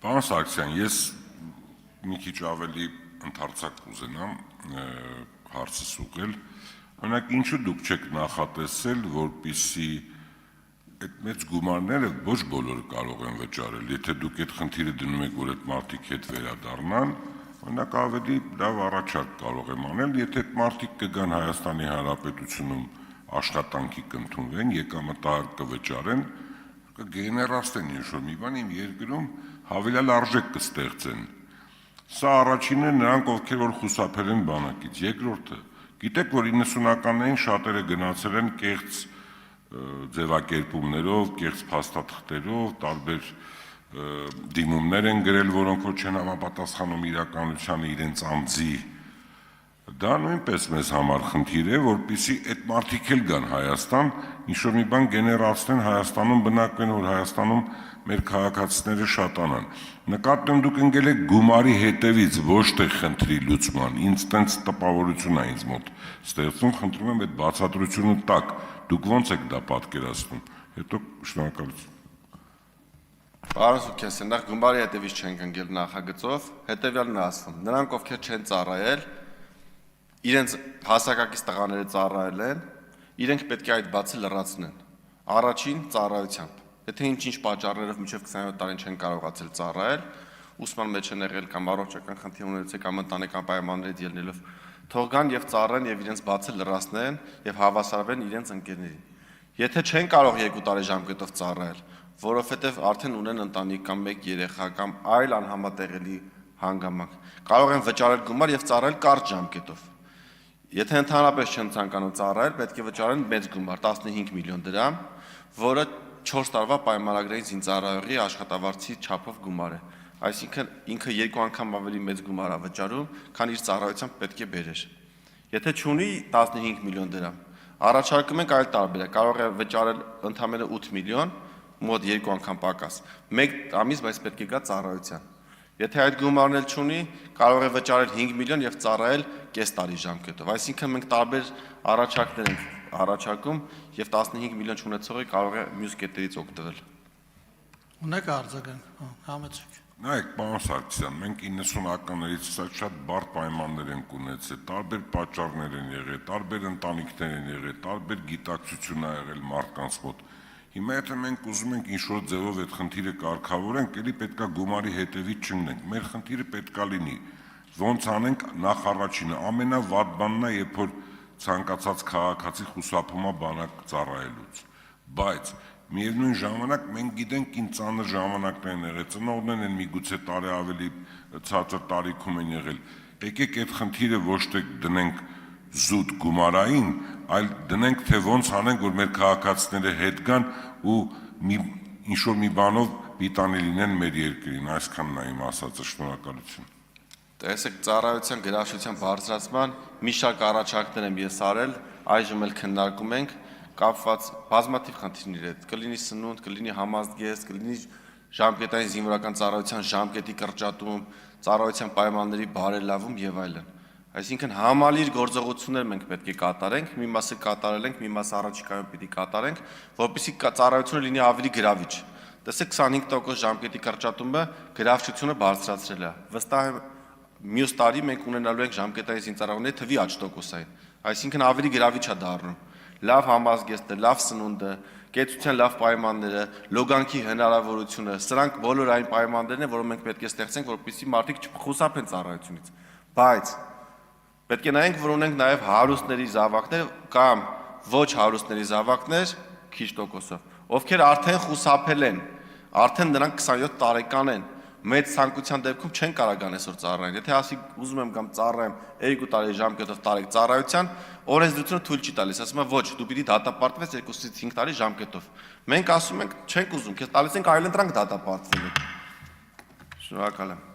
Պարոն Սարգսյան, ես մի քիչ ավելի ընդարձակ կուզենամ հարցս ուղղել, օրինակ ինչու դուք չեք նախատեսել, որպեսզի այդ մեծ գումարները ոչ բոլորը կարող են վճարել, եթե դուք այդ խնդիրը դնում եք, որ այդ մարդիկ հետ վերադառնան, օրինակ ավելի լավ առաջարկ կարող եմ անել, եթե այդ մարդիկ կգան Հայաստանի Հանրապետությունում աշխատանքի կընդունվեն, եկամտահար կվճարեն, կգեներացնեն ինչ-որ մի բան իմ երկրում հավելյալ արժեք կստեղծեն։ Սա առաջինը նրանք, ովքեր որ խուսափել են բանակից, երկրորդը, գիտեք, որ 90-ականներին շատերը գնացել են կեղծ ձևակերպումներով, կեղծ փաստաթղթերով, տարբեր դիմումներ են գրել, որոնք որ չեն համապատասխանում իրականությանը իրենց անձի։ Դա նույնպես մեզ համար խնդիր է, որպեսզի այդ մարդիկ էլ գան Հայաստան, ինչ-որ մի բան գեներացնեն Հայաստանում, բնակվեն, որ Հայաստանում մեր քաղաքացիները շատանան։ Նկատում դուք ընկել եք գումարի հետևից, ոչ թե խնդրի լուծման, ինձ տենց տպավորություն է ինձ մոտ ստեղծում, խնդրում եմ այդ բացատրությունը տաք, դուք ոնց եք դա պատկերացնում, հետո շնորհակալություն։ Պարոն Սարգսյան, նախ գումարի հետևից չենք ընկել նախագծով, հետևյալն է ասվում, նրանք ովքեր չեն ծառայել, իրենց հասակակից տղաները ծառայել են, իրենք պետք է այդ բացը լրացնեն, առաջին ծառայությամբ, եթե ինչ-ինչ պատճառներով մինչև 27 տարին չեն կարողացել ծառայել, ուսման մեջ են եղել կամ առողջական խնդիր ունեցել կամ ընտանեկան պայմաններից ելնելով, թող գան եւ ծառայեն եւ իրենց բացը լրացնեն եւ հավասարվեն իրենց ընկերներին։ Եթե չեն կարող 2 տարի ժամկետով ծառայել, որովհետեւ արդեն ունեն ընտանիք կամ 1 երեխա կամ այլ անհամատեղելի հանգամանք, կարող են վճարել գումար եւ ծառայել կարճ ժամկետով։ Եթե ընդհանրապես չեն ցանկանում ծառայել, պետք է վճարեն մեծ գումար, 15 միլիոն դրամ, որը 4 տարվա պայմանագրային զինծառայողի աշխատավարձի չափով գումար է։ Այսինքն ինքը 2 անգամ ավելի մեծ գումար է վճարում, քան իր ծառայությամբ պետք է բերեր։ Եթե չունի 15 միլիոն դրամ, առաջարկում ենք այլ տարբերակ, կարող է վճարել ընդամենը 8 միլիոն, մոտ 2 անգամ պակաս, 1 ամիս, բայց պետք է գա ծառայության։ Եթե այդ գումարն էլ չունի, կարող է վճարել 5 միլիոն եւ ծառայել կես տարի ժամկետով։ Այսինքն մենք տարբեր առաջարկներ ենք առաջարկում եւ 15 միլիոն չունեցողը կարող է մյուս կետերից օգտվել։ Ունեք արձագանք, համեցեք։ Նայեք, պարոն Սարգսյան, մենք 90-ականներից շատ բարդ պայմաններ ենք ունեցել, տարբեր պատճառներ են եղել, տարբեր ընտանիքներ են եղել, տարբեր գիտակցություն ա եղել մարդկանց մոտ։ Հիմա եթե մենք ուզում ենք ինչ-որ ձևով այդ խնդիրը կարգավորենք, էլի պետքա գումարի հետևից չընկնենք։ Մեր խնդիրը պետքա լինի, ոնց անենք նախ առաջինը, ամենավատ բանն է, երբ որ ցանկացած քաղաքացի խուսափում է բանակ ծառայելուց։ Բայց միևնույն ժամանակ մենք գիտենք ինչ ծանր ժամանակներ են եղել, ծնողներն են միգուցե տարի ավելի ցածր տարիքում են եղել։ Եկեք այդ խնդիրը ոչ թե դնենք զուտ գումարային, այլ դնենք թե ոնց անենք, որ մեր քաղաքացիները հետ գան ու ինչ-որ մի բանով պիտանի լինեն մեր երկրին, այսքանն է իմ ասածը, շնորհակալություն։ Տեսեք, ծառայության գրավչության բարձրացման մի շարք առաջարկներ եմ ես արել, այժմ էլ քննարկում ենք, կապված բազմաթիվ խնդիրների հետ, կլինի սնունդ, կլինի համազգեստ, կլինի ժամկետային զինվորական ծառայության ժամկետի կրճատում, ծառայության պայմանների բարելավում եւ այլն։ Այսինքն համալիր գործողություններ մենք պետք է կատարենք, մի մասը կատարել ենք, մի մասը առաջիկայում պիտի կատարենք, որպեսզի ծառայությունը լինի ավելի գրավիչ։ Տեսեք 25% ժամկետի կրճատումը գրավչությունը բարձրացրել է։ Վստահ եմ մյուս տարի մենք ունենալու ենք ժամկետային զինծառայողների թվի աճ տոկոսային, այսինքն ավելի գրավիչ է դառնում։ Լավ համազգեստը, լավ սնունդը, կեցության լավ պայմանները, լոգանքի հնարավորությունը, սրանք բոլոր այն պայմաններն են, որոնք մենք պետք է ստեղծենք, որպեսզի մարդիկ չխուսափեն ծառայությունից։ Բայց պետք է նայենք, որ ունենք նաև հարուստների զավակներ կամ ոչ հարուստների զավակներ քիչ տոկոսով, ովքեր արդեն խուսափել են, արդեն նրանք 27 տարեկան են, մեծ ցանկության դեպքում չեն կարող գան այսօր ծառայեն։ Եթե ասի ուզում եմ կամ ծառայեմ 2 տարի ժամկետով տարեք ծառայության, օրենսդրությունը թույլ չի տալիս, ասում է ոչ, դու պիտի դատապարտվես 2-ից 5 տարի ժամկետով։ Մենք ասում ենք չենք ուզում, քեզ տալիս ենք այլընտրանք դատապարտվելու։ Շնորհակալ եմ։